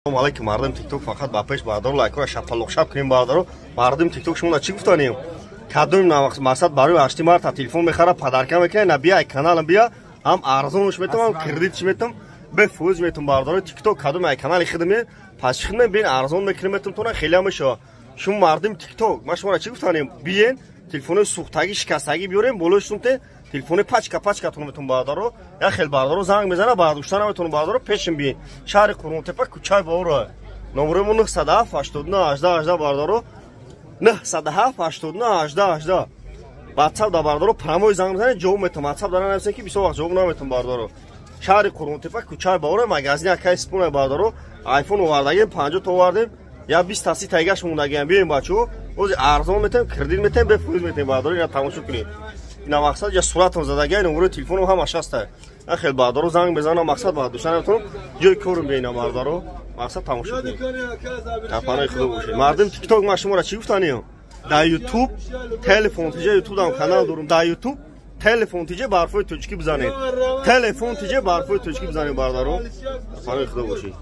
Алейкум мардам тикток фақат ба пеш бардор лайкро шапалоқшап кунем бардоро мардам тикток шумо чӣ гуфтанем кадом мақсад барои 8 марта телефон мехара падарка мекунем на бия каналам бия ам арзонш метам ам кредитш метам бе фуз метам бардоро тикток кадом ай канали хидме пас хидме бин арзон мекунем метам тона хеле амшо шумо мардам тикток ма шумо чӣ гуфтанем биен телефони сухтаги шикастаги биёрем болошунте телефони пачка тун метун бардоро я хел бардоро занг мезана бардуштана метун бардоро пешим би шаҳри Қурғонтепа кучай бора номермо 907 89 18 бардоро 907 89 18 WhatsApp да бардоро прамой занг мезана ҷавоб метам WhatsApp дара намесен ки бисёр вақт ҷавоб наметун бардоро шаҳри Қурғонтепа кучай бора магазин акай спуна бардоро iPhone овардагем 50 та овардем я 20 таси тайгаш мондагем бием бачо ози арзон метам кредит метам бе фуз метам бардоро ина тамошо кунед ина мақсад я суратам задагай номери телефоном ҳамаш аста я хел бардоро занг безана мақсад ба душтанатон ҷои корум беина бардоро мақсад тамошо кунед апанаи худо бошед мардам тикток ма шуморо чӣ гуфтанем дар ютуб телефон тиҷа ютуб дам канал дорум дар ютуб телефон тиҷа ба ҳарфои тоҷикӣ бизанед телефон тиҷа ба ҳарфои тоҷикӣ бизанед бардоро апанаи худо бошед